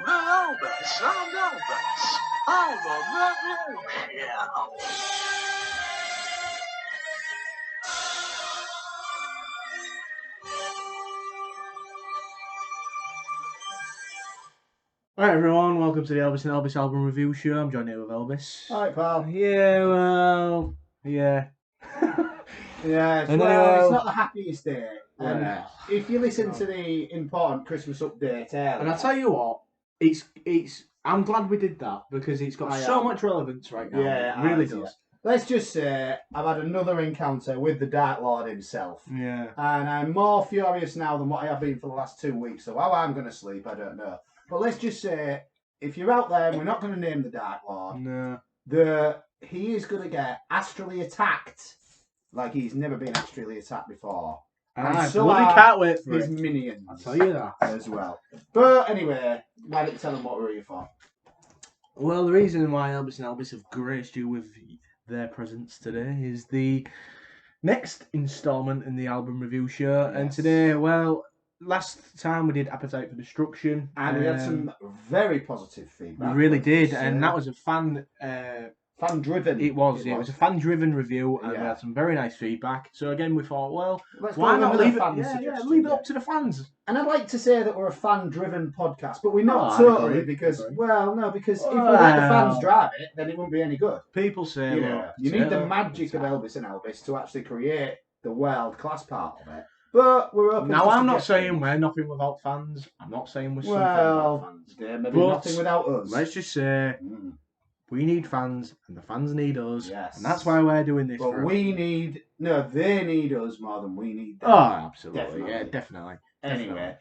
Elbis and Elbis, album review show. Alright everyone, welcome to the Elbis and Elbis album review show. I'm joined here with Elbis. Alright, pal. Yeah, well, yeah. Yeah, And well, it's not the happiest day. Well, If you listen to the important Christmas update earlier, and I tell you what, I'm glad we did that because it's got so much relevance right now. Yeah, it really does. Let's just say I've had another encounter with the Dark Lord himself. Yeah. And I'm more furious now than what I have been for the last 2 weeks. So how I'm going to sleep, I don't know. But let's just say, if you're out there, and we're not going to name the Dark Lord. No. He is going to get astrally attacked like he's never been astrally attacked before. And so bloody can't wait for his it. minions. I'll tell you that. As well. But anyway, why don't you tell them what we're here for? Well, the reason why Elbis and Elbis have graced you with their presence today is the next instalment in the album review show. Yes. And today, well, last time we did Appetite for Destruction. And we had some very positive feedback. We really did, and that was a fan driven. It was a fan driven review, and we had some very nice feedback. So again, we thought, well, why not leave it? Leave it up to the fans. And I'd like to say that we're a fan driven podcast, but we're not totally because if we let the fans drive it, then it won't be any good. People say, you need the magic of Elbis and Elbis to actually create the world class part of it. But we're open. Now, I'm not saying we're nothing without fans. I'm not saying we're something without fans. Maybe nothing without us. Let's just say we need fans, and the fans need us. Yes. And that's why we're doing this. But they need us more than we need them. Oh, absolutely. Definitely. Yeah, definitely. Anyway,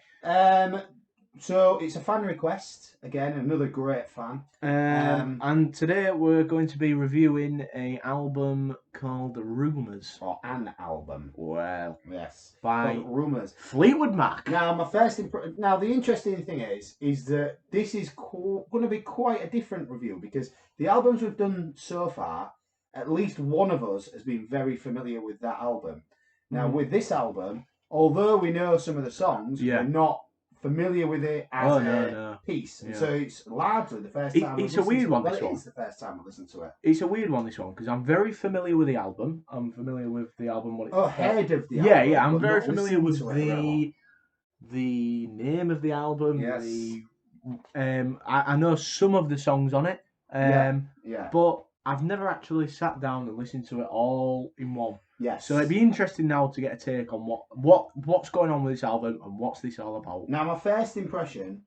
so it's a fan request. Again, another great fan. And today we're going to be reviewing an album called Rumours. Or an album. Well, yes. By Rumours. Fleetwood Mac. Now, now the interesting thing is that this is going to be quite a different review because the albums we've done so far, at least one of us has been very familiar with that album. Now, with this album, although we know some of the songs, we're not familiar with it as a piece. Yeah. So it's largely the first time it's a weird one, this one. It is the first time I listened to it. It's a weird one, this one, because I'm very familiar with the album. I'm familiar with the album. Heard of the album. Yeah, I'm very familiar with the name of the album. Yes. I know some of the songs on it. But I've never actually sat down and listened to it all in one. Yes. So it'd be interesting now to get a take on what's going on with this album and what's this all about. Now, my first impression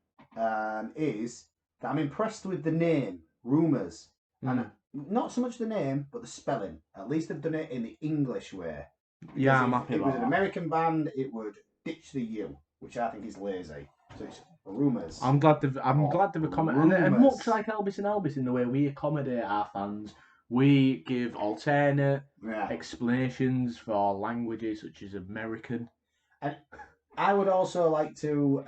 is that I'm impressed with the name, Rumours. And not so much the name, but the spelling. At least they've done it in the English way. Yeah, I'm happy about it. If it was an American band, it would ditch the U, which I think is lazy. So it's Rumours. I'm glad they've accommodated, and much like Elbis and Elbis in the way we accommodate our fans, we give alternate explanations for languages such as American. And I would also like to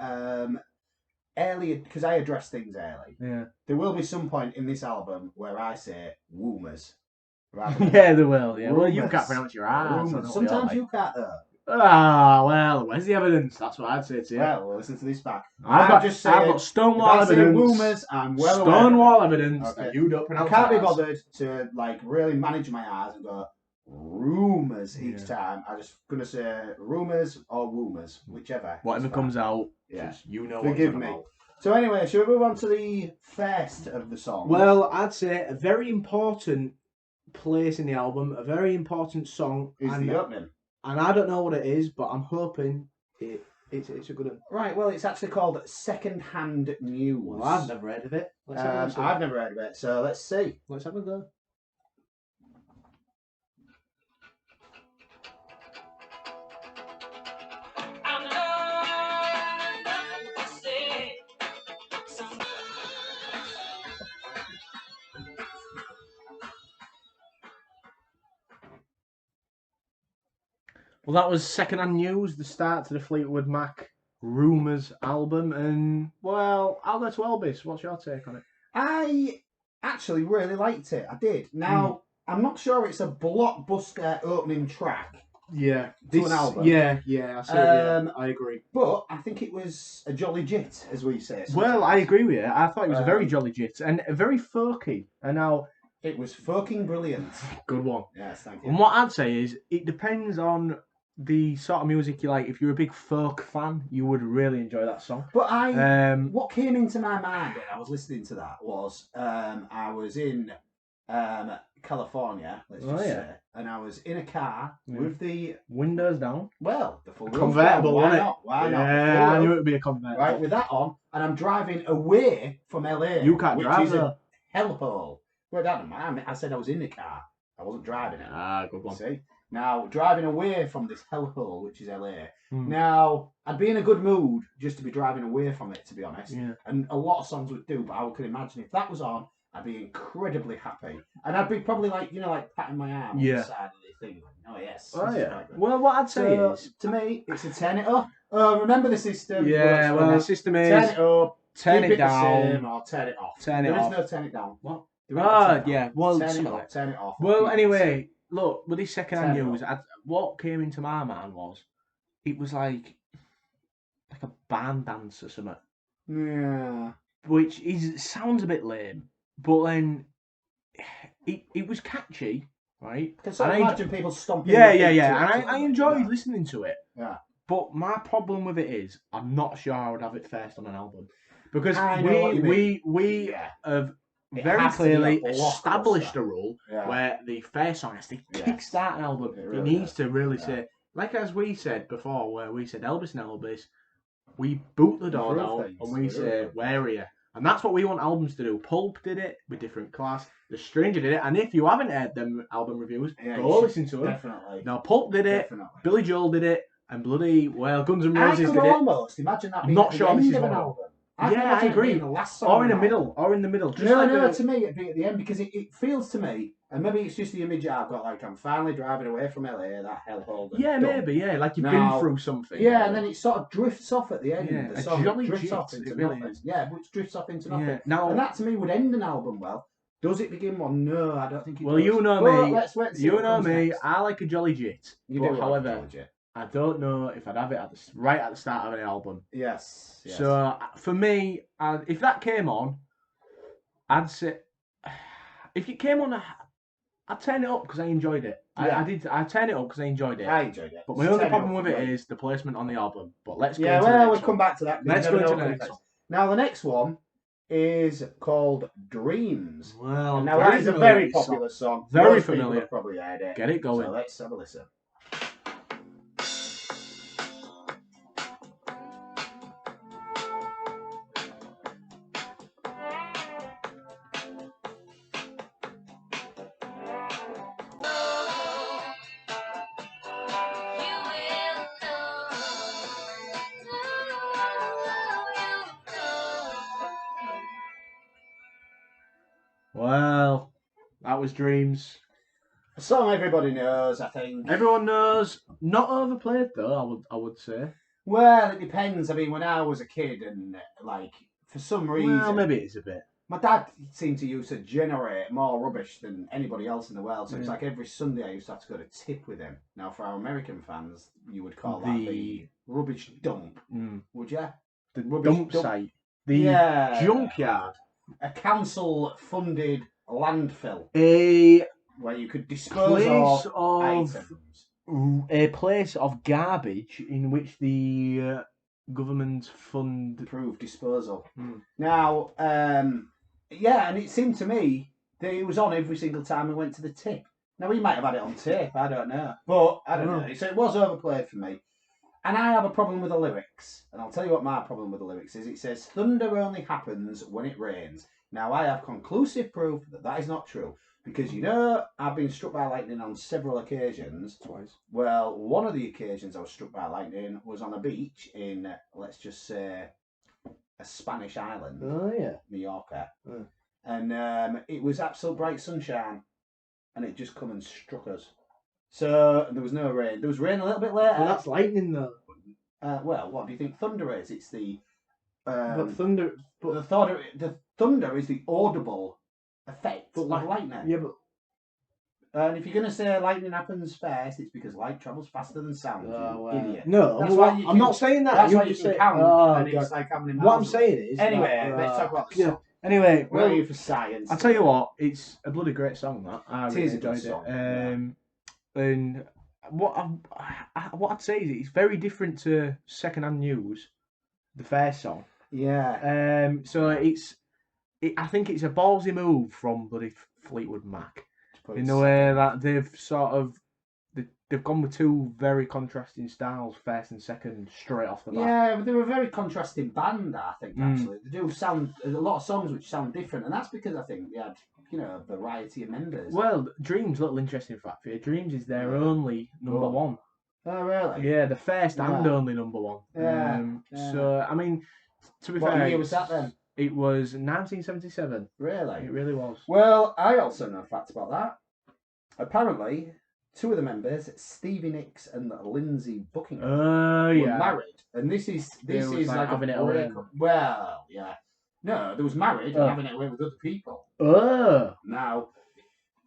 early, because I address things early. Yeah. There will be some point in this album where I say Rumours. Yeah, there will. Yeah. Well, you can't pronounce your ass. Sometimes you can't though. Ah, well, where's the evidence? That's what I'd say to you. Well, listen to this back. I've got stonewall evidence. Rumours, I'm well stonewall evidence that you don't pronounce. I can't be bothered to really manage my eyes and go Rumours each time. I'm just gonna say Rumours or Rumours, whichever. Whatever comes out. Yeah, you know. Forgive me. About. So anyway, shall we move on to the first of the songs? Well, I'd say a very important place in the album, a very important song is the opening. And I don't know what it is, but I'm hoping it's a good one. Right, well, it's actually called Second Hand News. Well, I've never heard of it. I've never heard of it, so let's see. Let's have a go. Well, that was Secondhand News, the start to the Fleetwood Mac Rumours album. And, well, I'll go to Elbis. What's your take on it? I actually really liked it. I did. Now, I'm not sure it's a blockbuster opening track, Yeah. to an album. Yeah, I see. I agree. But I think it was a jolly jit, as we say. Well, I agree with you. I thought it was a very Um, jolly jit and very folky. And now, It was fucking brilliant. good one. Yes, thank you. And what I'd say is, it depends on the sort of music you like. If you're a big folk fan, you would really enjoy that song. But what came into my mind when I was listening to that was I was in California, let's just say, and I was in a car with the windows down. Well, the full roof Convertible, down. wasn't it? Why not? Yeah, I knew it would be a convertible. Right, with that on, and I'm driving away from LA. You can't drive, which is though. a hellhole. Well, that doesn't matter. I said I was in the car. I wasn't driving it. Ah, good one. See? Now, driving away from this hellhole, which is LA. Now, I'd be in a good mood just to be driving away from it, to be honest. Yeah. And a lot of songs would do, but I could imagine if that was on, I'd be incredibly happy. And I'd be probably like, like patting my arm on the side of the thing. Oh, yes. Oh, yeah. Well, what I'd say is, to me, it's a turn it up. Remember the system. Yeah, well, the system is turn it up, turn keep it down, the same, or turn it off. Turn it off. There is no turn it down. What? Yeah. Well, turn it up, turn it off. Well, anyway, look, with this second-hand Turn it news, what came into my mind was, it was like a barn dance or something. Yeah. Which sounds a bit lame, but then it was catchy, right? I can imagine people stomping. Yeah. And I enjoyed listening to it. Yeah. But my problem with it is, I'm not sure I would have it first on an album, because we have very clearly established a rule where the first song has to kickstart an album. It needs to really say, like as we said before, where we said Elbis and Elbis, we boot the door down and we say, where are you? And that's what we want albums to do. Pulp did it with different class. The Stranger did it. And if you haven't heard them album reviews, go listen to them. Definitely. Now, Pulp did it. Definitely. Billy Joel did it. And Guns N' Roses did it. I could almost imagine that being not sure this is an one album. I agree. Or in the middle. Just no, to me it'd be at the end, because it feels to me, and maybe it's just the image I've got, like I'm finally driving away from LA, that hellhole. Maybe, like you've been through something. Yeah, and then it sort of drifts off at the end. Yeah, the song drifts off into nothing. Yeah, which drifts off into nothing. Yeah. Now, and that to me would end an album well. Does it begin one? No, I don't think it does. Well, you know me. Let's wait and see you know me. Next. I like a jolly jit. However, I don't know if I'd have it right at the start of an album. Yes. So for me, if that came on, I'd say, if it came on, I'd turn it up because I enjoyed it. Yeah. I turn it up because I enjoyed it. I enjoyed it. But my only problem with it is the placement on the album. But let's go. We'll come back to that. Let's go into the next one. Now the next one is called Dreams. Well, now that is a very popular song. Very familiar. Probably heard it. Get it going. So let's have a listen. Well, that was Dreams. A song everybody knows, I think. Everyone knows. Not overplayed though, I would say. Well, it depends. I mean, when I was a kid and, for some reason... Well, maybe it's a bit. My dad seemed to used to generate more rubbish than anybody else in the world. So it's like every Sunday I used to have to go to tip with him. Now, for our American fans, you would call that the rubbish dump, would you? The dump site. The junkyard. A council-funded landfill. Where you could dispose of items. A place of garbage in which the government fund... Approved disposal. Now, and it seemed to me that it was on every single time we went to the tip. Now, we might have had it on tape, I don't know. But, I don't know. So it was overplayed for me. And I have a problem with the lyrics. And I'll tell you what my problem with the lyrics is. It says, thunder only happens when it rains. Now, I have conclusive proof that that is not true. Because, I've been struck by lightning on several occasions. Twice. Well, one of the occasions I was struck by lightning was on a beach in, let's just say, a Spanish island. Oh, yeah. Mallorca. And it was absolute bright sunshine. And it just come and struck us. So, there was no rain. There was rain a little bit later. Well, that's lightning, though. Well, what do you think thunder is? It's the... but thunder... But the thunder is the audible effect of lightning. Yeah, but And if you're going to say lightning happens first, it's because light travels faster than sound, you idiot. No, I'm not saying that. That's why you can count, and it's like how many miles what I'm saying is... Anyway, let's talk about the song. Anyway, where are you for science? I'll tell you what, it's a bloody great song, that. I really enjoyed it. Song, And what I'd say is it's very different to Secondhand News, the first song. Yeah. So I think it's a ballsy move from bloody Fleetwood Mac. In the way that they've gone with two very contrasting styles, first and second, straight off the bat. Yeah, but they're a very contrasting band, I think, actually. They do sound, there's a lot of songs which sound different, and that's because I think they had, a variety of members. Well, Dreams, little interesting fact for you, Dreams is their only number one. Oh, really? Yeah, the first and only number one. Yeah. So, I mean, to be fair... What year was that then? It was 1977. Really? It really was. Well, I also know a fact about that. Apparently, two of the members, Stevie Nicks and Lindsay Buckingham, were married. And this is like having a it away. Well, yeah. No, they was married and having it away with other people. Now,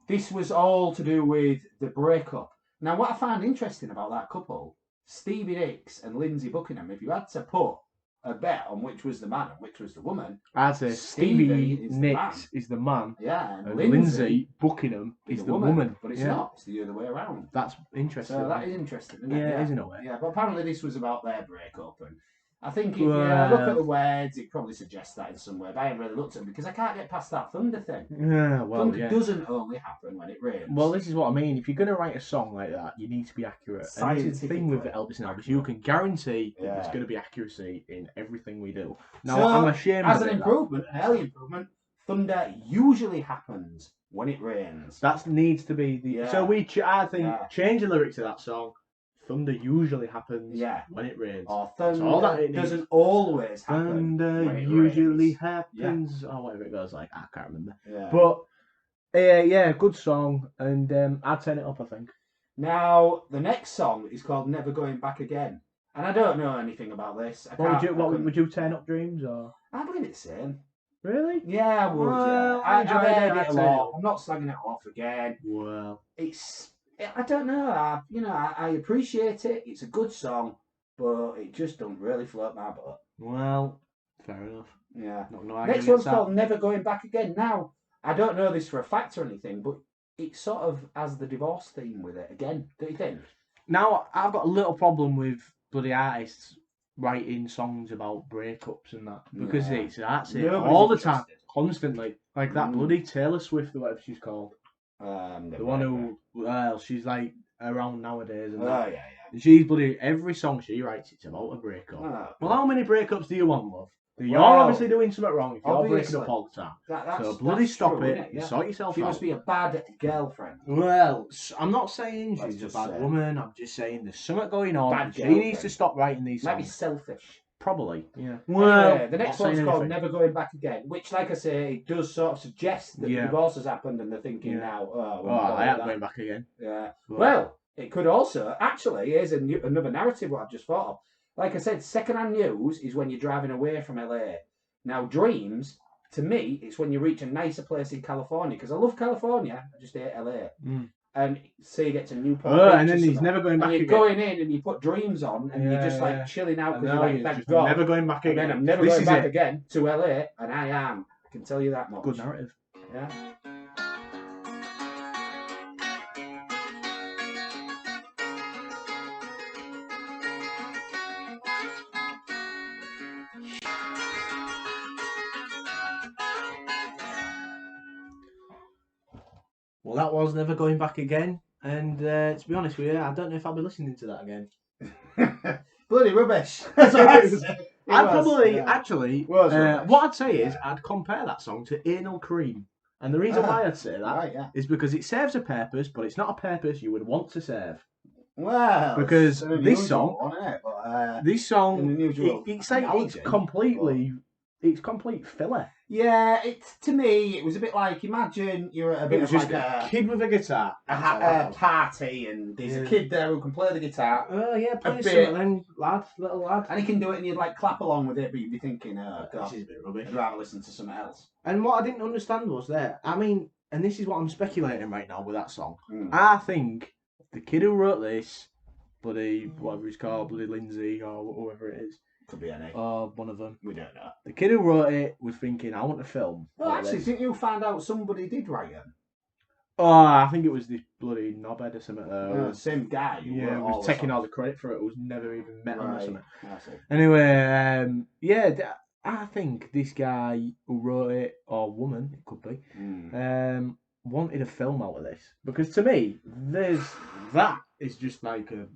this was all to do with the breakup. Now, what I find interesting about that couple, Stevie Nicks and Lindsay Buckingham, if you had to put a bet on which was the man and which was the woman, I'd say Stevie Nicks is the man. Yeah, and Lindsay Buckingham is the woman. But it's not. It's the other way around. That's interesting. So that is interesting, isn't it? Yeah, it is in a way. Yeah, but apparently this was about their breakup, and I think if you look at the words, it probably suggests that in some way. But I haven't really looked at them because I can't get past that thunder thing. Yeah, well, thunder doesn't only happen when it rains. Well, this is what I mean. If you're going to write a song like that, you need to be accurate. And this is the thing with Elbis and Elbis. You can guarantee that there's going to be accuracy in everything we do. Now, so, I'm ashamed of an improvement, an early improvement, thunder usually happens when it rains. That needs to be the... Yeah. So I think, change the lyrics to that song. Thunder usually happens when it rains. Or thunder doesn't always happen. Thunder when it usually rains. Happens. Or whatever it goes like. I can't remember. Yeah. But, good song. And I'd turn it up, I think. Now, the next song is called Never Going Back Again. And I don't know anything about this. Would you turn up Dreams? Or? I'd leave it the same. Really? Yeah, I would. I enjoyed it a lot. I'm not slagging it off again. Well. I don't know. I appreciate it. It's a good song, but it just don't really float my boat. Well, fair enough. Yeah. Next one's called Never Going Back Again. Now, I don't know this for a fact or anything, but it sort of has the divorce theme with it again. Don't you think? Now, I've got a little problem with bloody artists writing songs about breakups and that because that's it all the time, constantly. Like that bloody Taylor Swift or whatever she's called. The one who, she's like around nowadays. And that. And she's bloody, every song she writes, it's about a breakup. Well, how many breakups do you want, love? You're obviously doing something wrong if you're breaking up all the time. So bloody stop it. You sort yourself out. She must be a bad girlfriend. Well, I'm not saying she's a bad woman. I'm just saying there's something going on. She needs to stop writing these songs. Might be selfish. Probably, yeah. Well, anyway, the next one's called Never Going Back Again, which, like I say, it does sort of suggest that the divorce has happened and they're thinking now, I am going back again. Yeah. Well, it could also, actually, here's another narrative what I've just thought of. Like I said, Secondhand News is when you're driving away from LA. Now, Dreams, to me, it's when you reach a nicer place in California, because I love California, I just hate LA. And say you get to Newport Beach and then he's never going back again. You're going in and you put Dreams on and you're just like chilling out because you're like, thank God. Never going back again. And then I'm never going back again to LA, and I am. I can tell you that much. Good narrative. Yeah. Well, that was Never Going Back Again, and to be honest with you, I don't know if I'll be listening to that again. Bloody rubbish. I'd probably, actually, what I'd say is, I'd compare that song to Anal Cream. And the reason why I'd say that is because it serves a purpose, but it's not a purpose you would want to serve. Well, because this song, it's like, it's complete filler. Yeah, to me, it was a bit like, imagine you're at a bit of like a kid with a guitar. A party, and there's a kid there who can play the guitar. Oh, yeah, play something then, little lad. And he can do it, and you'd like clap along with it, but you'd be thinking, oh, God, this is a bit rubbish. I'd rather listen to something else. And what I didn't understand was I mean, and this is what I'm speculating right now with that song. I think the kid who wrote this, bloody whatever he's called, bloody Lindsay or whoever it is, could be any. or one of them. We don't know. The kid who wrote it was thinking, I want to film. Well, actually, didn't you find out somebody did write it? Oh, I think it was this bloody knobhead or something. Same guy. Yeah, was taking all the credit for it. It was never even met on or something. I see. Anyway, I think this guy who wrote it, or woman, it could be, wanted a film out of this. Because to me, that is just like a,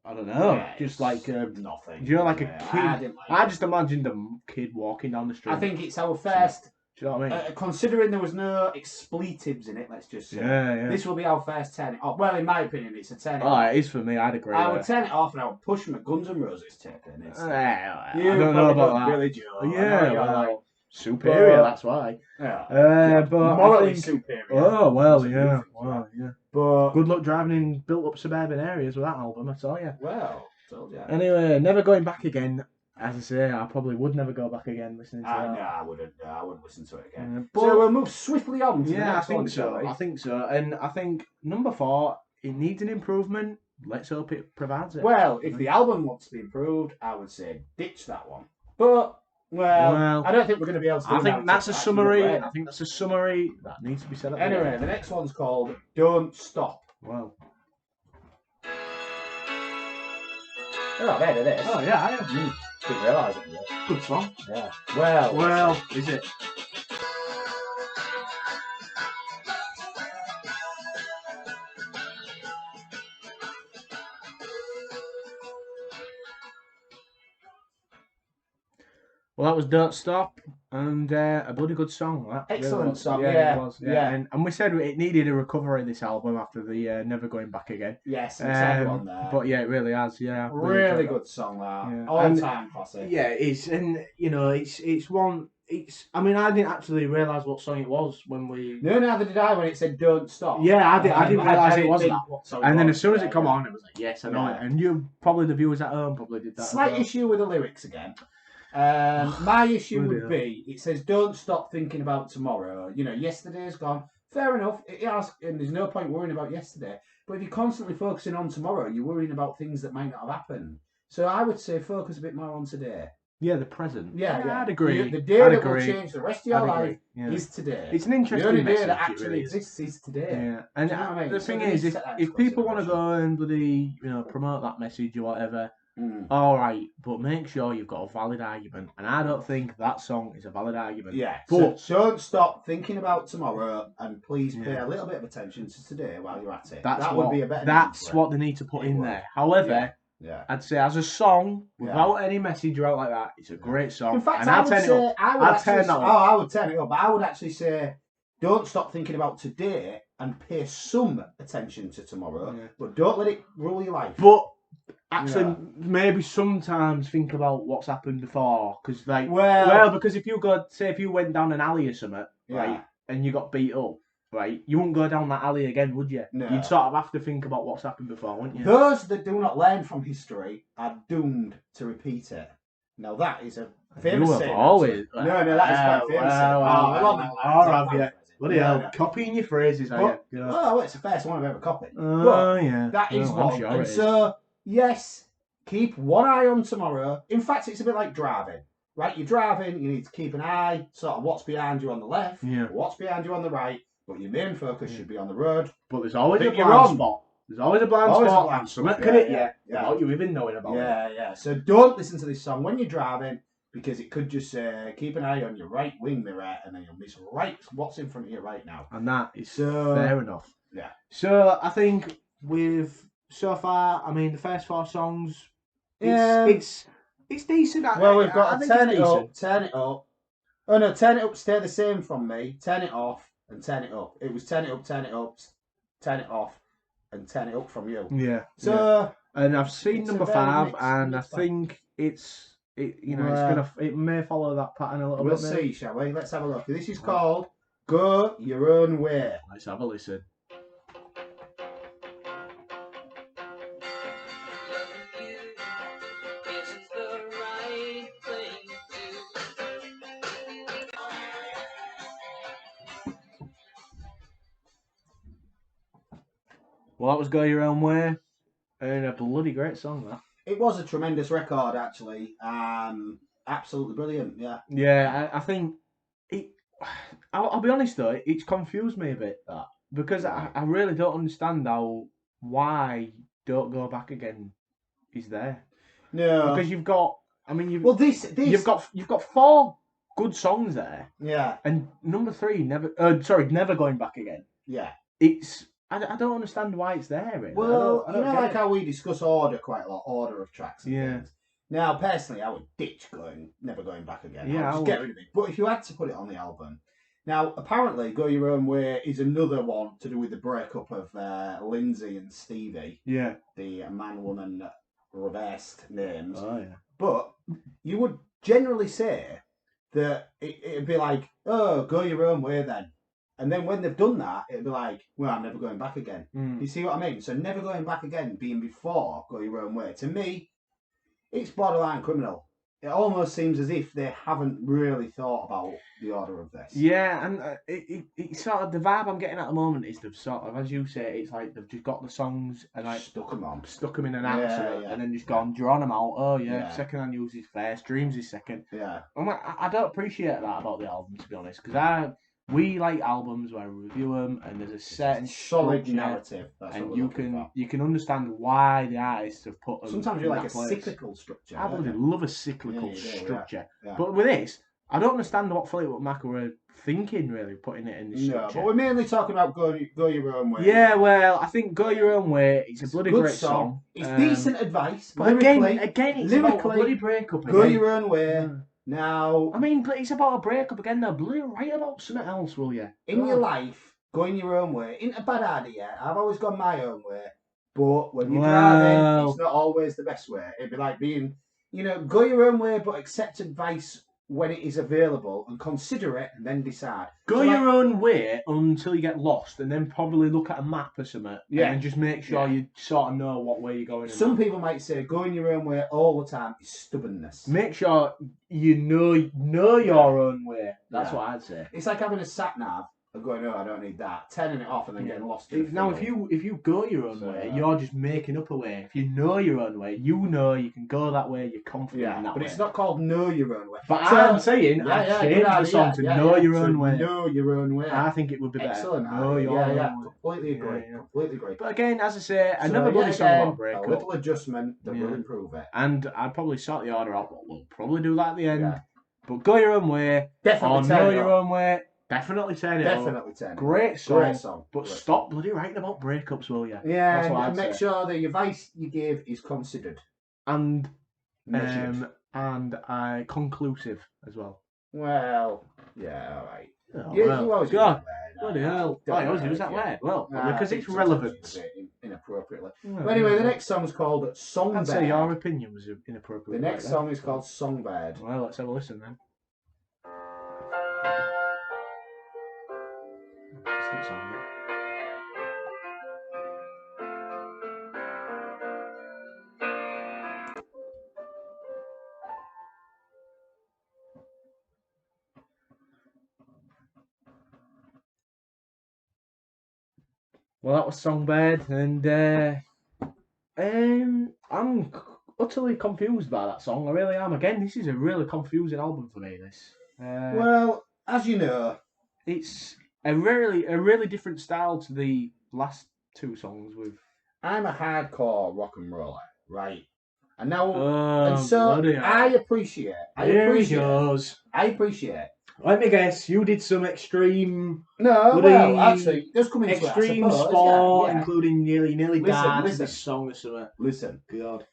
I don't know, just like a, nothing. You know, like a kid. I just imagined a kid walking down the street. I think it's our first. Do you know what I mean? Considering there was no expletives in it, let's just say. This will be our first turn it off. Well, in my opinion, it's a turn it off. It is for me. I'd agree. I would turn it off and I would push my Guns N' Roses tape in. I don't know about that. Billy Joe. Well, superior, that's why. Yeah. But morally superior. Oh, well, yeah. Well, yeah. But good luck driving in built-up suburban areas with that album, I tell you. Well, told you. Anyway, Never Going Back Again. As I say, I probably would never go back again listening to that. No, I wouldn't. I wouldn't listen to it again. But, so we'll move swiftly on to the next one. I think so. And I think number 4, it needs an improvement. Let's hope it provides it. Well, if the album wants to be improved, I would say ditch that one. But I don't think we're going to be able to do that. I think that's a summary. I think that's a summary that needs to be said. Anyway, the next one's called Don't Stop. Well. Oh, I've heard of this. Oh, yeah, I have. Didn't realise it. Good song. Yeah. Well, is it? Well, that was Don't Stop, and a bloody good song. That excellent song, It was, And we said it needed a recovery, this album, after the Never Going Back Again. Yes, it's everyone there. But yeah, it really has, Really good song, that. Yeah. All-time classic. Yeah, it's, and, you know, it's one... I mean, I didn't actually realise what song it was when we... No, neither did I when it said Don't Stop. Yeah, I didn't realise it was that. And then as soon as it come on, it was like, yes, I know it. And the viewers at home probably did that. Slight issue with the lyrics again. My issue would be, it says, don't stop thinking about tomorrow. You know, yesterday's gone. Fair enough, it has, and there's no point worrying about yesterday. But if you're constantly focusing on tomorrow, you're worrying about things that might not have happened. So I would say focus a bit more on today. Yeah, the present. Yeah. I'd agree. The day that will change the rest of your life is today. It's an interesting The only message, day that actually really exists is today. Yeah, and you know what I mean? The thing is, if people want to go and bloody, promote that message or whatever, all right, but make sure you've got a valid argument. And I don't think that song is a valid argument. Yeah, but so don't stop thinking about tomorrow, and please pay a little bit of attention to today while you're at it. That would be a better. That's what they need to put in there. However. Yeah. I'd say as a song, without any message out like that, it's a great song. In fact, and I would turn it up. I would turn it up. But I would actually say, don't stop thinking about today and pay some attention to tomorrow, but don't let it rule your life. But actually, maybe sometimes think about what's happened before, because because if you went down an alley or something, right, and you got beat up. Right, you wouldn't go down that alley again, would you? No. You'd sort of have to think about what's happened before, wouldn't you? Those that do not learn from history are doomed to repeat it. Now that is a famous saying. Always. No, that is quite famous. Have you? Bloody hell, copying your phrases, are you? Oh, it's the first one I've ever copied. Yeah. That is one. And so, yes, keep one eye on tomorrow. In fact, it's a bit like driving. Right, you're driving, you need to keep an eye, sort of what's behind you on the left, what's behind you on the right. But your main focus should be on the road. But there's always a blind spot. There's always a blind spot. Something could hit you without you even knowing about it. Yeah. So don't listen to this song when you're driving, because it could just say, keep an eye on your right wing mirror, and then you'll miss what's in front of you right now. And that is fair enough. Yeah. So I think so far, I mean, the first 4 songs, it's decent. Well, we've got Turn It Up, Turn It Up. Oh no, Turn It Up, Stay the Same from me. Turn It Off. And Turn It Up. It was Turn It Up, Turn It Up, Turn It Off, and Turn It Up from you. Yeah. So, and I've seen number 5, and I think it may follow that pattern a little bit. We'll see, shall we? Let's have a look. This is called Go Your Own Way. Let's have a listen. Well, that was Go Your Own Way. And a bloody great song, that. It was a tremendous record, actually. Absolutely brilliant, yeah. Yeah, I think it. I'll be honest though, it's confused me a bit that because I really don't understand why Don't Go Back Again is there. No, because you've got. I mean, you've got 4 good songs there. Yeah. And number 3, Never Going Back Again. Yeah. It's. I don't understand why it's there. Really. Well, I don't like how we discuss order quite a lot, order of tracks and things. Now, personally, I would ditch Never Going Back Again. Yeah, I'd just get rid of it. But if you had to put it on the album, now apparently Go Your Own Way is another one to do with the breakup of Lindsay and Stevie. Yeah. The man-woman reversed names. Oh yeah. But you would generally say that it'd be like, oh, Go Your Own Way then. And then when they've done that, it'd be like, well, I'm never going back again. You see what I mean? So Never Going Back Again being before Go Your Own Way, to me, it's borderline criminal. It almost seems as if they haven't really thought about the order of this. Yeah, and it's sort of the vibe I'm getting at the moment is they've sort of, as you say, it's like they've just got the songs and like stuck them in an answer, and then just gone, drawn them out. Oh yeah, Secondhand Use is first, Dreams is second. Yeah, I don't appreciate that about the album, to be honest, because we like albums where we review them and there's a certain solid narrative, and you can understand why the artists have put them. Sometimes you like a cyclical structure. I bloody love a cyclical structure, but with this, I don't understand what Fleetwood Mac were thinking, really, putting it in the structure. But we're mainly talking about Go Your Own Way. Yeah, well, I think Go Your Own Way, it's a bloody great song. It's decent advice. But again, it's about a bloody breakup. Go Your Own Way. Now, I mean, but it's about a breakup again. Though, bloody write about something else, will you? In your life, going your own way ain't a bad idea. I've always gone my own way, but when you're driving, it's not always the best way. It'd be like being, go your own way, but accept advice when it is available and consider it and then decide. Go your own way until you get lost and then probably look at a map or something and just make sure you sort of know what way you're going. Some people might say going your own way all the time is stubbornness. Make sure you know your own way. That's what I'd say. It's like having a sat nav and going, no, I don't need that. Turning it off and then getting lost. Now, if you go your own way, you're just making up a way. If you know your own way, you can go that way. You're confident in that way. But it's not called Know Your Own Way. But I'm saying, I changed the song to Know Your Own Way. Know Your Own Way. I think it would be better. Excellent. Know your own way. Completely agree. Completely agree. But again, as I say, another bloody song about breakup. A little adjustment that will improve it. And I'd probably sort the order out. We'll probably do that at the end. Yeah. But Go Your Own Way. Definitely Know Your Own Way. Definitely turn it up. Great song. But stop bloody writing about breakups, will you? Yeah, and make sure that the advice you give is considered. And conclusive as well. Well, yeah, all right. Oh, you always use that word. Bloody hell. I always use that word. Well, because it's relevant. Inappropriately. But anyway, the next song is called Songbird. I'd say your opinion was inappropriate. The next song is called Songbird. Well, let's have a listen then. Well, that was Songbird, and I'm utterly confused by that song. I really am. Again, this is a really confusing album for me. This. Well, as you know, it's a really different style to the last 2 songs with. I'm a hardcore rock and roller, right? And now, I appreciate. Let me guess, you did some extreme. No, well, actually, just coming into extreme sport, including nearly died to this song or something. Listen, God,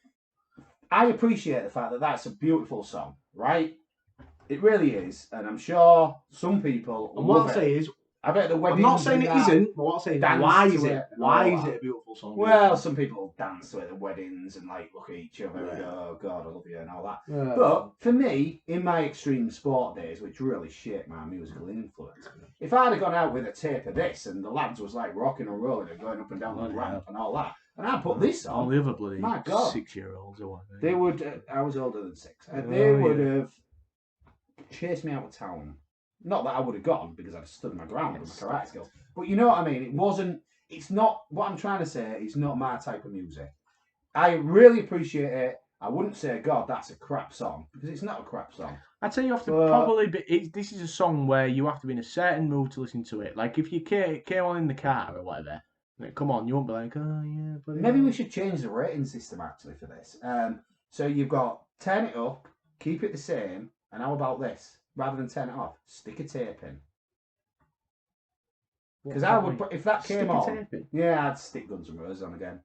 I appreciate the fact that that's a beautiful song, right? It really is, and I'm sure some people. And what I'll say is, I bet the wedding. I'm not saying it isn't, but what I'm saying is, why is it? Why is it a beautiful song? Well, some people dance to it at weddings and look at each other and go, "Oh God, I love you" and all that. Yeah. But for me, in my extreme sport days, which really shaped my musical influence, if I'd have gone out with a tape of this and the lads was rocking and rolling and going up and down the ramp and all that, and I put this on, all the other bloody my God, 6-year-olds or whatever. They would. I was older than 6. They would have chased me out of town. Not that I would have gone because I'd stood my ground with my karate skills. But you know what I mean? it's not what I'm trying to say. It's not my type of music. I really appreciate it. I wouldn't say, God, that's a crap song, because it's not a crap song. I'd say you have to probably be. This is a song where you have to be in a certain mood to listen to it. Like if you came on in the car or whatever, like, come on, you won't be like, oh yeah. Maybe we should change the rating system actually for this. So you've got turn it up, keep it the same, and how about this? Rather than turn it off, stick a tape in. Because I would, if that came on, yeah, I'd stick Guns N' Roses on again.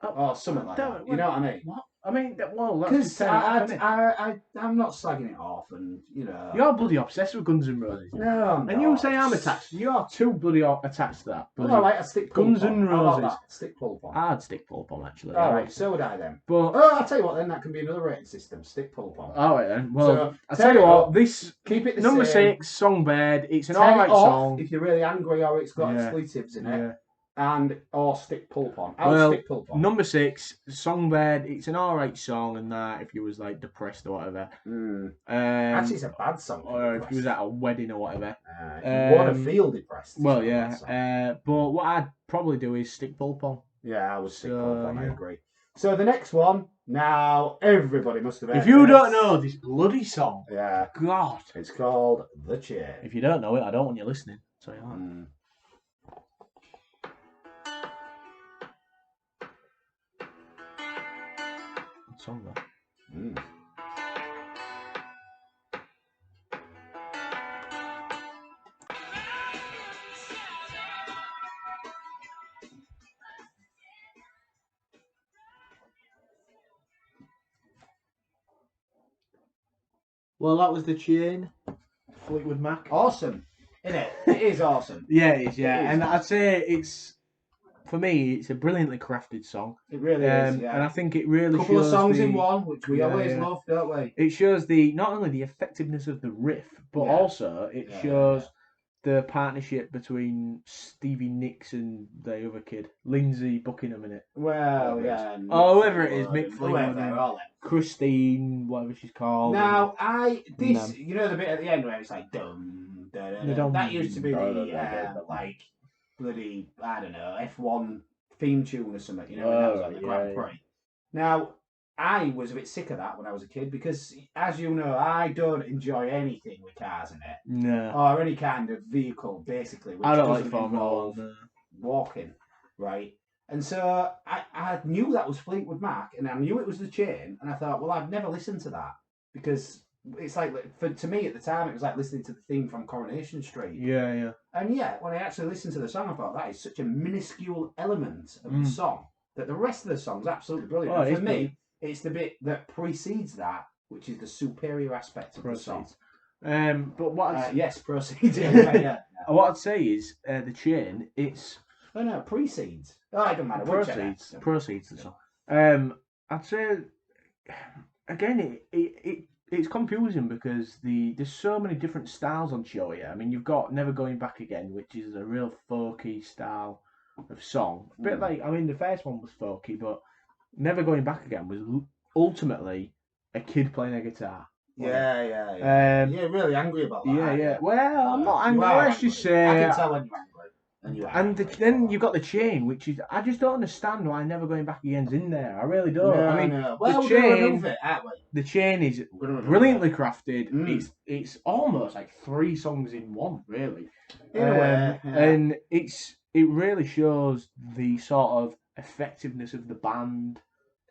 Or something like that. You know what I mean? What? I mean, well, because I'm not slagging it off, and you know, you're bloody obsessed with Guns N' Roses. No, I'm and not. you say I'm attached. You're too bloody attached to that. Well, all right, I'd stick Pulp Guns N' Roses. Stick Pulp on. I'd stick Pulp on actually. All right, so would I then. But I'll tell you what, then that can be another rating system. Stick Pulp on. All right then. Well, so, I'll tell you what. This keep it the number same. 6, Songbird. It's an alright song. If you're really angry or it's got expletives in it. Yeah. Or stick Pulp on. Stick Pulp on. Number 6, Songbird. It's an alright song, and that if you was like depressed or whatever. Actually, it's a bad song. Or if you was at a wedding or whatever. You want to feel depressed. Well, yeah. But what I'd probably do is stick Pulp on. Yeah, I would stick Pulp on. I agree. So the next one. Now everybody must have heard. If you don't know this bloody song, God, it's called The Chain. If you don't know it, I don't want you listening. So yeah. Song though. Well, that was The Chain, Fleetwood Mac. Awesome, isn't it? It is awesome. Yeah, it is. Yeah, and I'd say it's. For me, it's a brilliantly crafted song. It really is, yeah. And I think it really shows... A couple of songs in one, which we always love, don't we? It shows not only the effectiveness of the riff, but also it shows the partnership between Stevie Nicks and the other kid, Lindsay Buckingham in it. Well, whoever it is, Mick Fleetwood, Christine, whatever she's called. Now, you know the bit at the end where it's like, dum, da, da, da, that used to be the, like... bloody, I don't know, F1 theme tune or something, you know, when that was on the Grand Prix. Now, I was a bit sick of that when I was a kid because, as you know, I don't enjoy anything with cars in it. No. Or any kind of vehicle, basically, which doesn't involve walking, right? And so I knew that was Fleetwood Mac, and I knew it was The Chain, and I thought, well, I've never listened to that because... It's like, to me at the time, it was like listening to the theme from Coronation Street. Yeah. And when I actually listened to the song, I thought that is such a minuscule element of the song that the rest of the song's absolutely brilliant. And for me, it's the bit that precedes that, which is the superior aspect of the song. But what? Yes, proceeds. yeah. What I'd say is The Chain. It's precedes. Oh, it doesn't matter. Proceeds the song. I'd say again, it's confusing because there's so many different styles on show here. I mean, you've got Never Going Back Again, which is a real folky style of song. A bit like, I mean, the first one was folky, but Never Going Back Again was ultimately a kid playing a guitar. Yeah. You're really angry about that. Yeah. Well, I'm not angry. Let's just say. I can tell when you're angry. Then you've got The Chain, which is, I just don't understand why Never Going Back Again's in there. I really don't. No. Well, The Chain, The Chain is brilliantly crafted. It's almost like 3 songs in one, really. In a way, and it really shows the sort of effectiveness of the band,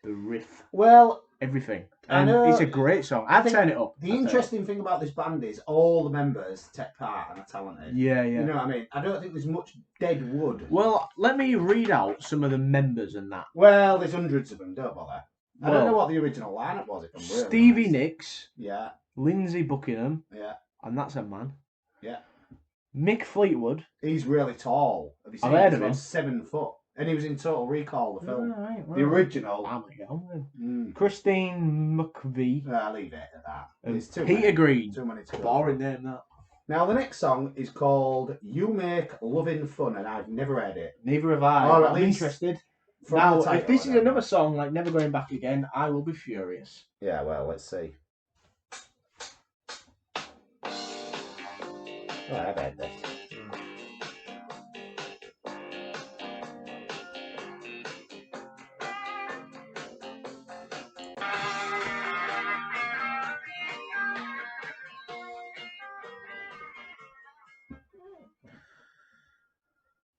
the riff. Well, everything. And it's a great song. I'd turn it up. The interesting thing about this band is all the members take part and are talented. Yeah. You know what I mean? I don't think there's much dead wood. Well, let me read out some of the members and that. Well, there's hundreds of them, don't bother. I don't know what the original lineup was. If I'm really Stevie Nicks. Yeah. Lindsay Buckingham. Yeah. And that's a man. Yeah. Mick Fleetwood. He's really tall. Have you seen I've heard of him. 7 foot. And he was in Total Recall, the film. Right. The original. Christine McVie. I'll leave it at that. It's Peter Green. Too many to go. Boring name, that. Now, the next song is called You Make Loving Fun, and I've never heard it. Neither have I. Or at I'm least interested. Now, if this is another song like Never Going Back Again, I will be furious. Yeah, well, let's see. Oh, I've heard this.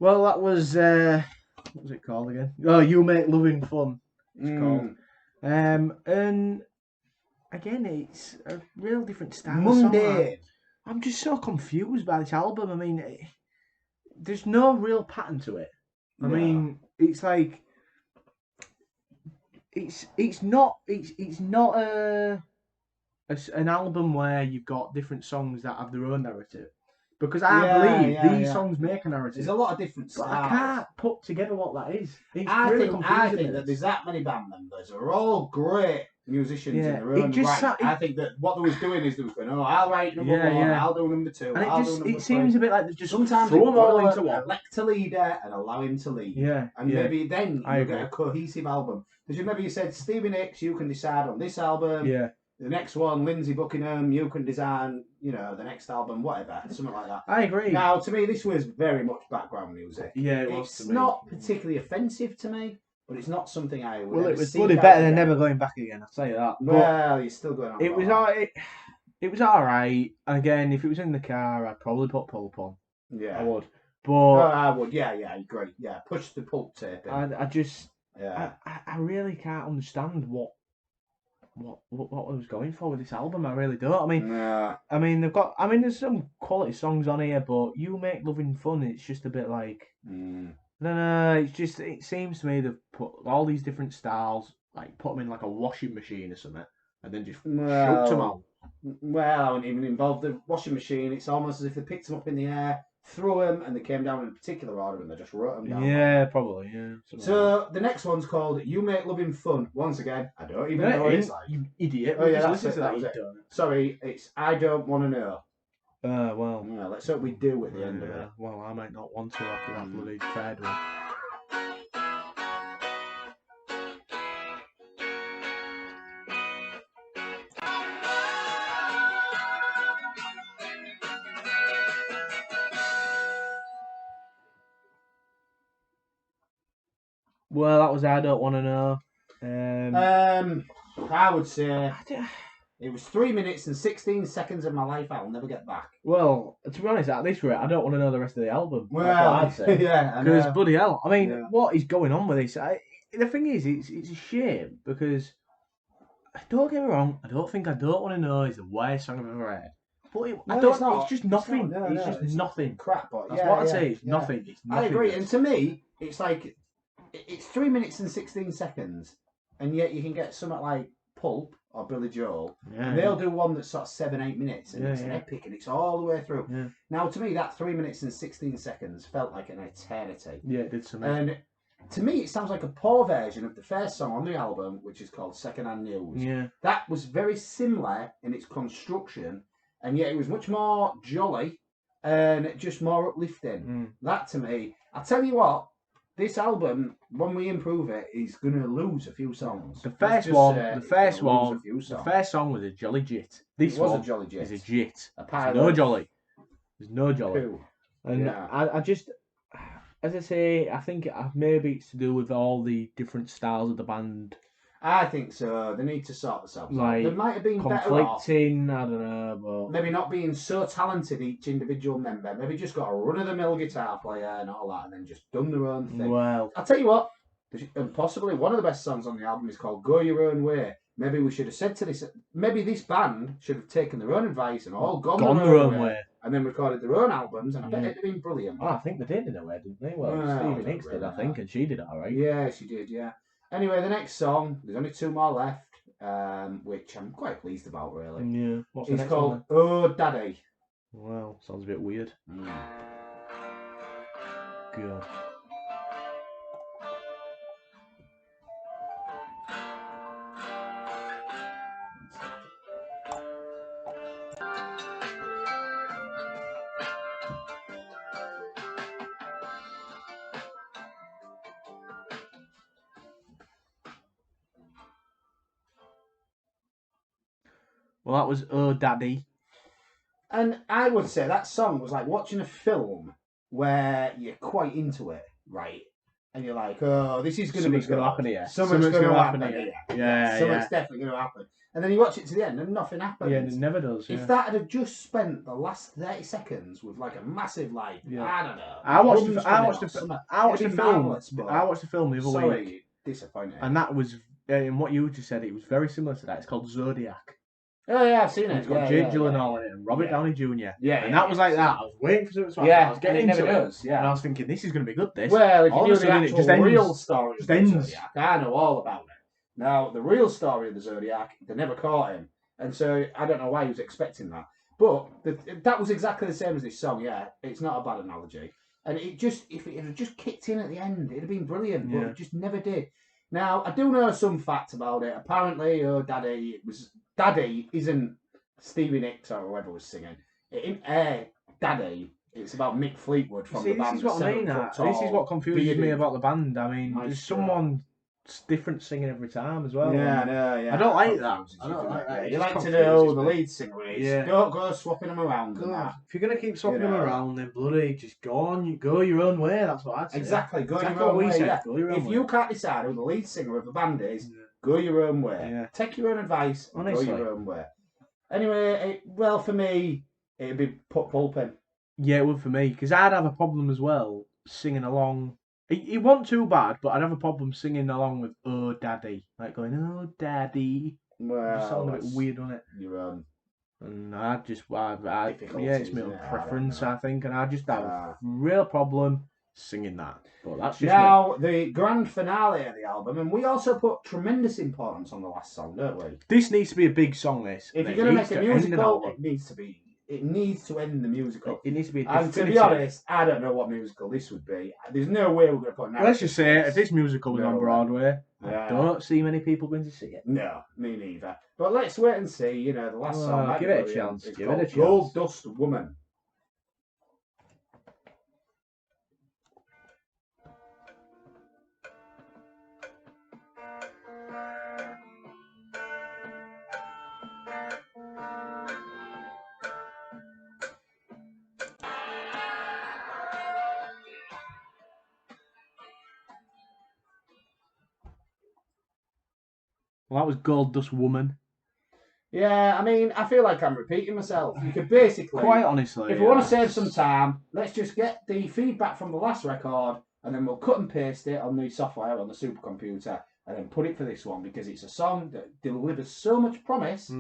Well, that was what was it called again? Oh, You Make Loving Fun. It's called. And again, it's a real different style. Mundane. I'm just so confused by this album. I mean, there's no real pattern to it. I mean, it's like it's not an album where you've got different songs that have their own narrative. Because I believe these songs make a narrative. There's a lot of different styles. But I can't put together what that is. I think that there's that many band members who are all great musicians in their own right. I think that what they was doing is they was going, oh, I'll write number one, I'll do number two, and I'll do number three. It seems a bit like they just sometimes throw them all into one. Elect a leader and allow him to lead. And maybe then you get a cohesive album. Because maybe you said, Stevie Nicks, you can decide on this album. The next one, Lindsay Buckingham, you can design, the next album, whatever, something like that. I agree. Now, to me, this was very much background music. Yeah, it was to me. It's not particularly offensive to me, but it's not something I would. Well, it was bloody better than Never Going Back Again. I'll tell you that. Well, you're still going on. It was alright. It was alright. Again, if it was in the car, I'd probably put Pulp on. Yeah, I would. But I would. Yeah, I agree. Yeah, push the Pulp tape in. I just. Yeah. I really can't understand what I was going for with this album. I really don't. I mean, I mean there's some quality songs on here, but You Make Loving Fun. It's just a bit like, no. It's just, it seems to me they've put all these different styles, like put them in like a washing machine or something, and then just shoot them out. Well, I wouldn't even involve the washing machine. It's almost as if they picked them up in the air, threw them, and they came down in a particular order, and they just wrote them down. Yeah, probably. Yeah. So the next one's called "You Make Loving Fun." Once again, I don't even know what it's like. You idiot! Oh yeah, that's it. That was it. Sorry, it's I Don't Want to Know. Well, let's hope we do at the end of it. Well, I might not want to after that bloody third one. Well, that was I Don't Want to Know. I would say it was 3 minutes and 16 seconds of my life I'll never get back. Well, to be honest, at this rate, I don't want to know the rest of the album. Well, I'd say. Because bloody hell, I mean, what is going on with this? The thing is, it's a shame because don't get me wrong, I don't think I Don't Want to Know is the worst song I've ever heard. But it's just nothing. It's just nothing. Crap, but that's what I'd say. It's nothing. It's nothing. I agree, and to me, it's like it's 3 minutes and 16 seconds, and yet you can get something like Pulp or Billy Joel, and they'll do one that's sort of 7-8 minutes, and it's an epic, and it's all the way through. Now, to me, that 3 minutes and 16 seconds felt like an eternity. Yeah, it did to me. And to me, it sounds like a poor version of the first song on the album, which is called Secondhand News. Yeah. That was very similar in its construction, and yet it was much more jolly and just more uplifting. That, to me, I'll tell you what, this album, when we improve it, is going to lose a few songs. The first song was a jolly jit. This was a jolly jit. Is a jit. There's no jolly. There's no jolly. Poo. And I just, as I say, I think maybe it's to do with all the different styles of the band. I think so. They need to sort themselves out. They might have been conflicting, better off. I don't know, but maybe not being so talented, each individual member. Maybe just got a run-of-the-mill guitar player and all that, and then just done their own thing. Well, I'll tell you what, and possibly one of the best songs on the album is called Go Your Own Way. Maybe we should have said to this, maybe this band should have taken their own advice and all gone their own way. And then recorded their own albums, and I bet it'd have been brilliant. Oh, I think they did in a way, didn't they? Well, Stevie Nicks did, I think, and she did all right. Yeah, she did, yeah. Anyway, the next song, there's only 2 more left, which I'm quite pleased about, really. Yeah. What's the next called one? Oh Daddy. Well, sounds a bit weird. God. Well, that was Oh Daddy. And I would say that song was like watching a film where you're quite into it, right? and you're like, oh, this is going to be going to happen here. Something's going to happen here. Yeah, something's definitely going to happen. And then you watch it to the end, and nothing happens. Yeah, it never does. If that had just spent the last 30 seconds with like a massive, like I don't know. I watched the film. I watched the film the other week. Disappointing. And that was in what you just said. It was very similar to that. It's called Zodiac. Oh yeah, I've seen it. It's got Jake Gyllenhaal in it and Robert Downey Jr. Yeah, and that was like that. I was waiting for something to happen. Yeah, I was getting into it. Yeah, and I was thinking this is going to be good. This. Well, if all you of knew a the sudden actual it real story of the ends. Zodiac, I know all about it. Now, the real story of the Zodiac, they never caught him, and so I don't know why he was expecting that. But that was exactly the same as this song. Yeah, it's not a bad analogy. And it just, if it had just kicked in at the end, it'd have been brilliant. But it just never did. Now, I do know some facts about it. Apparently, Daddy isn't Stevie Nicks or whoever was singing. Daddy, it's about Mick Fleetwood from the band. This is what I mean. This is what confuses me about the band. I mean, there's someone different singing every time as well. Yeah. I don't like that. I don't like that. You like to know the lead singer is. Yeah. Don't go swapping them around. If you're gonna keep swapping them around, then bloody just go your own way. That's what I'd say. Exactly. Go your own way. If you can't decide who the lead singer of the band is, go your own way. Yeah. Take your own advice. Honestly. Go your own way. Anyway, for me, it'd be pulping. Yeah, it would for me, because I'd have a problem as well singing along. It wasn't too bad, but I'd have a problem singing along with "Oh Daddy," like going "Oh Daddy." Well, it sounds a bit weird, doesn't it? Your own. And it's my own preference, I think, and I just have a real problem singing that. But that's just now the grand finale of the album, and we also put tremendous importance on the last song, don't we? This needs to be a big song. This, if you're going to make a musical, it needs to be. It needs to end the musical. It needs to be. And to be honest, I don't know what musical this would be. There's no way we're going to put. Let's just say, if this musical was on Broadway, I don't see many people going to see it. No, me neither. But let's wait and see. You know, the last song. Give it a chance. Give it a chance. Gold Dust Woman. Well, that was Gold Dust Woman. Yeah, I mean, I feel like I'm repeating myself. You could basically... Quite honestly, if we want to save some time, let's just get the feedback from the last record, and then we'll cut and paste it on the software, on the supercomputer, and then put it for this one, because it's a song that delivers so much promise,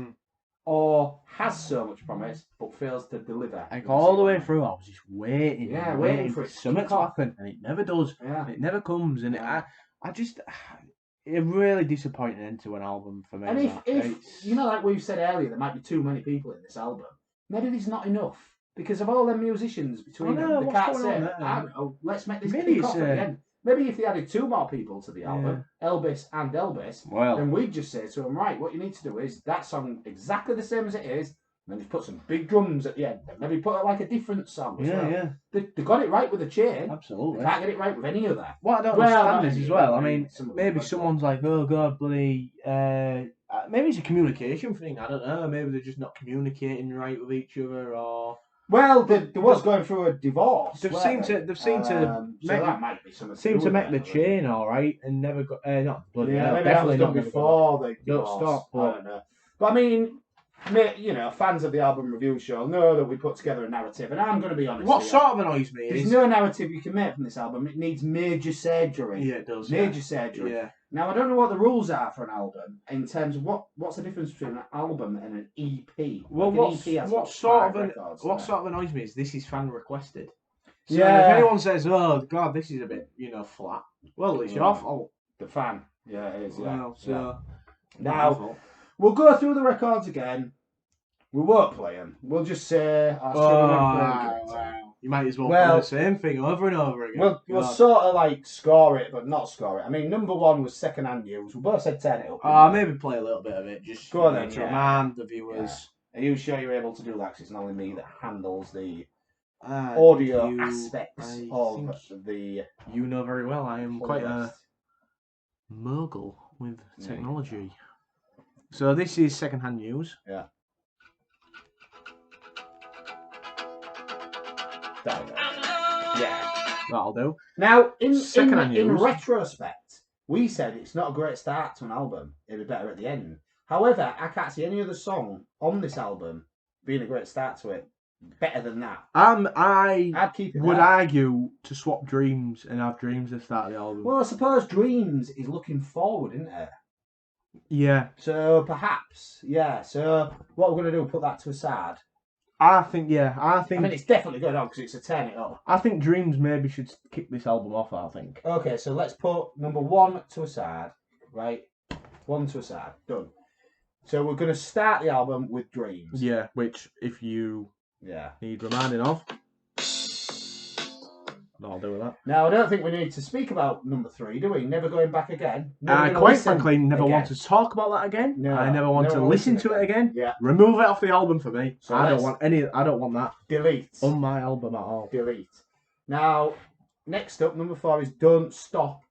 or has so much promise, but fails to deliver. Like all the way through, I was just waiting. Yeah, waiting for something to happen, and it never does. Yeah. It never comes, and it's really disappointing end to an album for me. And if you know, like we've said earlier, there might be too many people in this album. Maybe there's not enough because of all them musicians between them. They can't say, I don't know, let's make this kick off at the end. Maybe if they added 2 more people to the album, Elbis and Elbis, then we'd just say to them, right, what you need to do is that song exactly the same as it is, and then just put some big drums at the end. And maybe put like a different song as well. Yeah. They got it right with the chain. Absolutely. They can't get it right with any other. What I don't understand is as well, I mean, maybe someone's like, oh God, bloody... maybe it's a communication thing, I don't know. Maybe they're just not communicating right with each other, or... Well, there was going through a divorce. They've seemed to make the chain all right, and never got not bloody hell. Maybe Definitely that was done before they don't stop. I don't know, but I mean, you know, fans of the album review show know that we put together a narrative, and I'm going to be honest. What sort of annoys me is there's no narrative you can make from this album. It needs major surgery. Yeah, it does. Major surgery. Yeah. Now, I don't know what the rules are for an album in terms of what's the difference between an album and an EP. Well, like what sort of annoys me is this is fan requested. So if anyone says, "Oh God, this is a bit, flat," well, it's your fault. The fan, it is. Yeah. Well, now we'll go through the records again. We won't play them. We'll just say, you might as well play the same thing over and over again. We'll sort of like score it, but not score it. I mean, number 1 was Secondhand News. We both said turn it up. Maybe play a little bit of it, just go on then, to remind the viewers. Yeah. Are you sure you're able to do that? Because it's not only me that handles the audio aspects of the... You know very well, I am quite a mogul with technology. So this is Secondhand News. Yeah. Yeah. That'll do. Now, in retrospect, we said it's not a great start to an album. It'd be better at the end. However, I can't see any other song on this album being a great start to it. Better than that. I'd keep it would there. argue to swap Dreams and have Dreams at the start of the album. Well, I suppose Dreams is looking forward, isn't it? Yeah. So perhaps, yeah. So what we're going to do, put that to a side. I mean, it's definitely going on because it's a turn it up. I think Dreams maybe should kick this album off, I think. Okay, so let's put number 1 to a side, right? 1 to a side, done. So we're going to start the album with Dreams. Yeah, which if you need reminding of, I'll do with that. Now, I don't think we need to speak about number 3, do we? Never Going Back Again. Quite frankly, never want to talk about that again. No, I never want to listen to it again. Yeah. Remove it off the album for me. So I don't want that. Delete. On my album at all. Delete. Now, next up, number 4 is Don't Stop.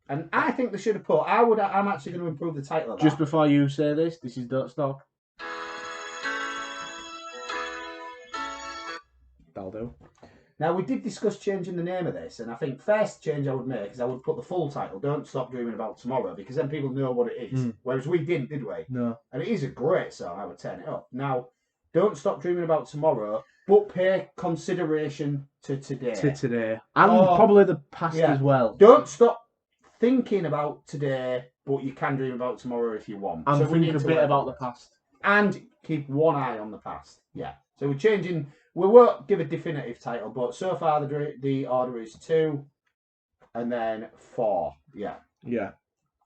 And I think they should have put, I'm actually going to improve the title of that. Just before you say this is Don't Stop. That'll do. Now, we did discuss changing the name of this, and I think first change I would make is I would put the full title, Don't Stop Dreaming About Tomorrow, because then people know what it is. Whereas we didn't, did we? No. And it is a great song, I would turn it up. Now, Don't Stop Dreaming About Tomorrow, but pay consideration to today. And probably the past as well. Don't stop thinking about today, but you can dream about tomorrow if you want. And so think a bit about the past. And keep one eye on the past. Yeah. So we're changing. We won't give a definitive title, but so far the order is 2 and then 4. Yeah. Yeah.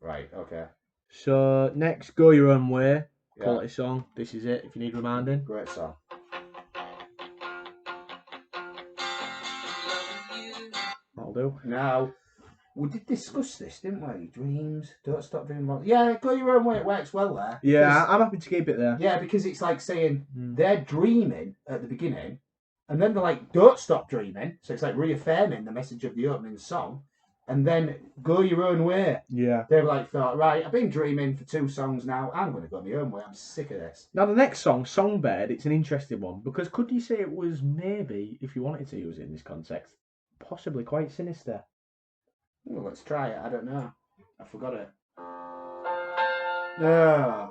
Right, okay. So next, Go Your Own Way. Quality song. This is it if you need reminding. Great song. That'll do. Now, we did discuss this, didn't we? Dreams, Don't Stop Dreaming About. Yeah, Go Your Own Way, it works well there. Yeah, I'm happy to keep it there. Yeah, because it's like saying they're dreaming at the beginning, and then they're like, don't stop dreaming. So it's like reaffirming the message of the opening song, and then Go Your Own Way. Yeah. They were like, thought, right, I've been dreaming for 2 songs now, I'm going to go my own way, I'm sick of this. Now the next song, Songbird, it's an interesting one, because could you say it was maybe, if you wanted to use it in this context, possibly quite sinister? Well, let's try it. I don't know. I forgot it. No.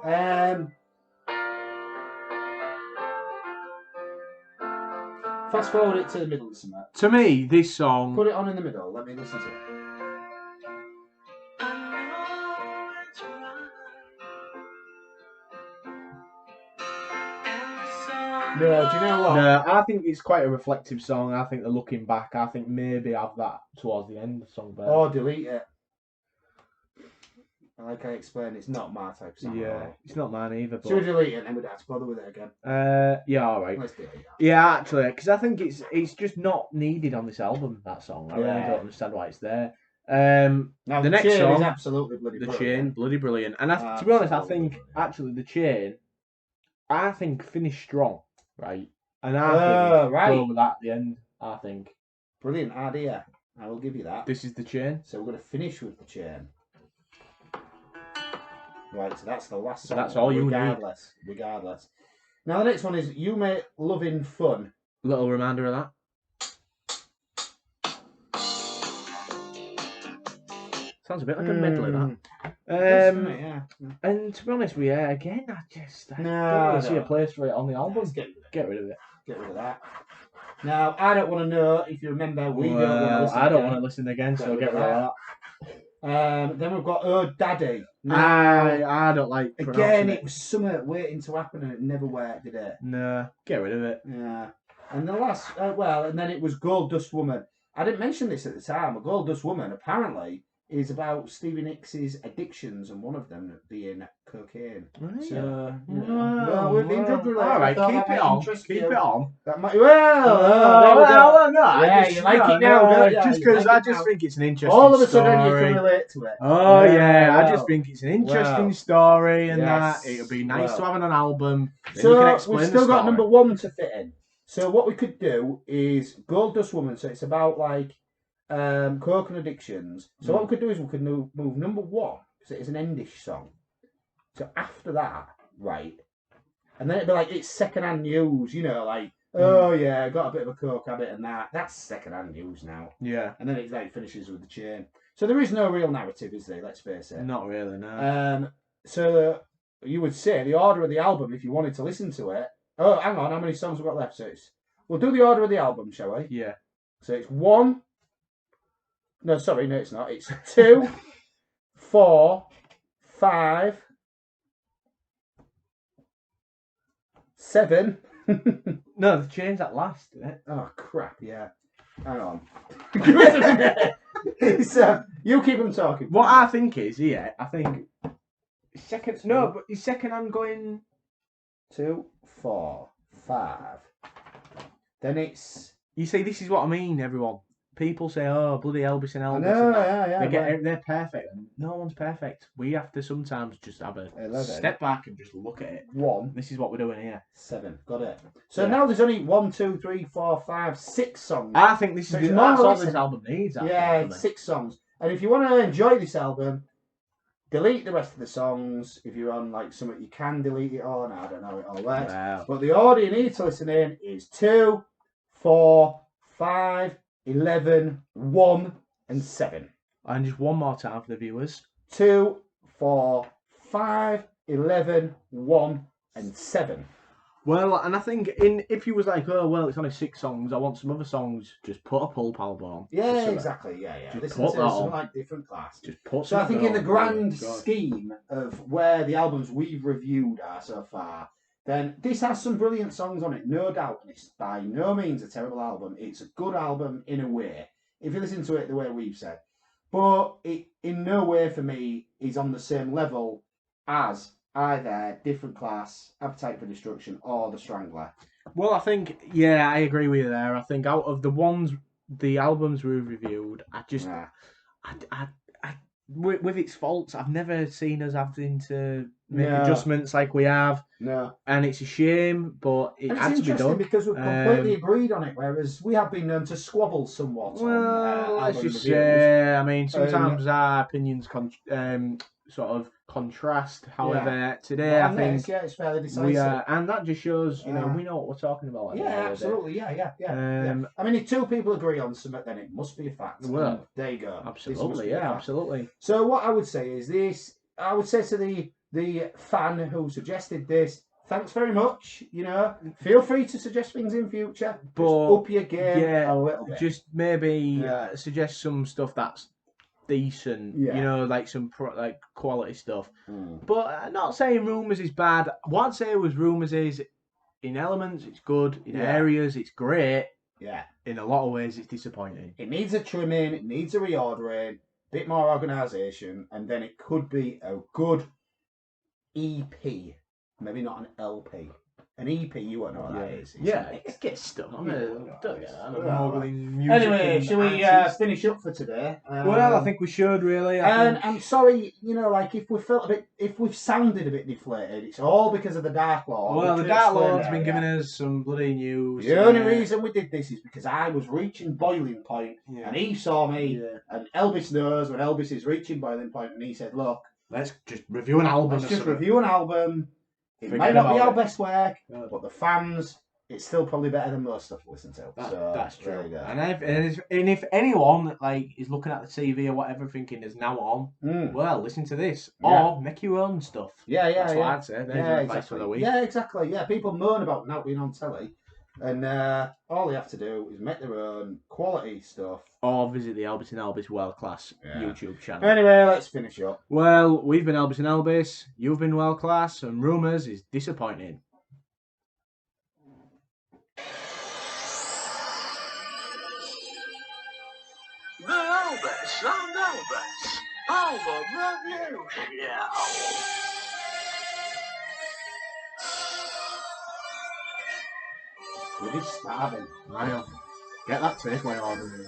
Fast forward it to the middle of something. To me, this song... Put it on in the middle. Let me listen to it. No, do you know what? No, I think it's quite a reflective song. I think they're looking back. I think maybe have that towards the end of the song. Or delete it. Like I explained, it's not my type of song. Yeah, it's not mine either. But... Should we delete it and then we'd have to bother with it again? Yeah, alright. Let's delete it. Yeah, actually, because I think it's just not needed on this album, that song. I really don't understand why it's there. Now, the next song is absolutely bloody brilliant. The Chain, bloody brilliant. And to be honest, I think, actually, The Chain, I think finished strong. Right, and I think go with that at the end. I think brilliant idea. I will give you that. This is The Chain. So we're going to finish with The Chain. Right, so that's the last song. That's all you need. Regardless. Now the next one is You Make Loving Fun. Little reminder of that. Sounds a bit like a medley, that. And to be honest with you, again, I don't really see a place for it on the album. Get rid of it. Get rid of that. Now, I don't want to know if you remember. I don't want to listen again, so get rid of that. Then we've got Oh Daddy. Now, I don't like. Again, it was summer waiting to happen, and it never worked, did it? No, get rid of it. Yeah. And the last, and then it was Gold Dust Woman. I didn't mention this at the time. A Gold Dust Woman apparently is about Stevie Nicks' addictions, and one of them being cocaine. Right. So, we've been drug related. All right, keep it on. Keep it on. That might, no. Yeah, you like it now, don't you? Just because I just think it's an interesting story. All of a sudden you can relate to it. Oh, yeah, I just think it's an interesting story, and that it'll be nice to have on an album. So we've still got number 1 to fit in. So what we could do is Gold Dust Woman. So it's about like coke and addictions. So what we could do is we could move number 1, so it's an endish song. So after that, right, and then it'd be like it's secondhand news, you know, like Oh yeah, got a bit of a coke habit and that's second-hand news now. Yeah. And then it like finishes with the chain. So there is no real narrative, is there? Let's face it. Not really, no. So you would say the order of the album if you wanted to listen to it. Oh, hang on, how many songs have we got left? So we'll do the order of the album, shall we? Yeah. So it's 1. No, sorry, no, it's not. It's 2, 4, 5, 7. No, the chain's at last, isn't it? Oh crap! Yeah, hang on. You keep them talking. What I think is, yeah, I think second. No, but is second hand going 2, 4, 5. Then it's. You see, this is what I mean, everyone. People say, "Oh, bloody Elbis and Elbis." No, yeah. They're perfect. No one's perfect. We have to sometimes just have a step back and just look at it. 1. This is what we're doing here. 7. Got it. So now there's only 1, 2, 3, 4, 5, 6 songs. I think this is that's all this album needs. Yeah, 6 songs. And if you want to enjoy this album, delete the rest of the songs. If you're on like something, you can delete it all. I don't know it all works. Wow. But the order you need to listen in is 2, 4, 5, 11, 1, and 7. And just one more time for the viewers. 2, 4, 5, 11, 1, and 7. Well, and I think if you was like, oh well, it's only 6 songs, I want some other songs. Just put a pulp album on. Yeah, exactly. Yeah. Just Listen put to that some on. like different class. Just put. So I think in the on. grand scheme of where the albums we've reviewed are so far, then this has some brilliant songs on it, no doubt. And it's by no means a terrible album. It's a good album in a way, if you listen to it the way we've said. But it in no way for me is on the same level as either Different Class, Appetite for Destruction, or The Strangler. Well, I think, yeah, I agree with you there. I think out of the albums we've reviewed, I just, with its faults, I've never seen us having to make adjustments like we have. No. And it's a shame, but it had to be done. Because we've completely agreed on it, whereas we have been known to squabble somewhat. Well, let's just say, I mean, sometimes our opinions sort of contrast. However, today I think it's fairly decisive. and that just shows, we know what we're talking about. Absolutely, yeah. I mean, if 2 people agree on something, then it must be a fact. Well, and there you go. Absolutely, absolutely. So what I would say is this: I would say to the fan who suggested this, thanks very much. Feel free to suggest things in future. But just up your game a little bit. Just maybe suggest some stuff that's decent, like some quality stuff. But not saying Rumours is bad. What I'd say was Rumours is, in elements, it's good. In areas, it's great. Yeah. In a lot of ways, it's disappointing. It needs a trimming. It needs a reordering. Bit more organisation, and then it could be a good EP. Maybe not an LP. An EP, you won't know what that is. It gets stuff. Anyway, shall we finish up for today? Well, I think we should really. I'm sorry, if we've sounded a bit deflated, it's all because of the Dark Lord. Well, the Dark Lord's been giving us some bloody news. The only reason we did this is because I was reaching boiling point, and he saw me, and Elbis knows when Elbis is reaching boiling point, and he said, "Look, let's just review an album. It might not be our best work, but the fans, it's still probably better than most stuff we listen to." That's true. And if anyone is looking at the TV or whatever, thinking there's now on, well, listen to this or make your own stuff. That's what I'd say. There's your advice for the week. Yeah, exactly. Yeah, people moan about not being on telly, and all they have to do is make their own quality stuff. Or visit the Elbis and Elbis World Class YouTube channel. Anyway, let's finish up. Well, we've been Elbis and Elbis, you've been World Class, and Rumours is disappointing. The Elbis and Elbis album review. Yeah. We're just starving. I know. Get that takeaway order in.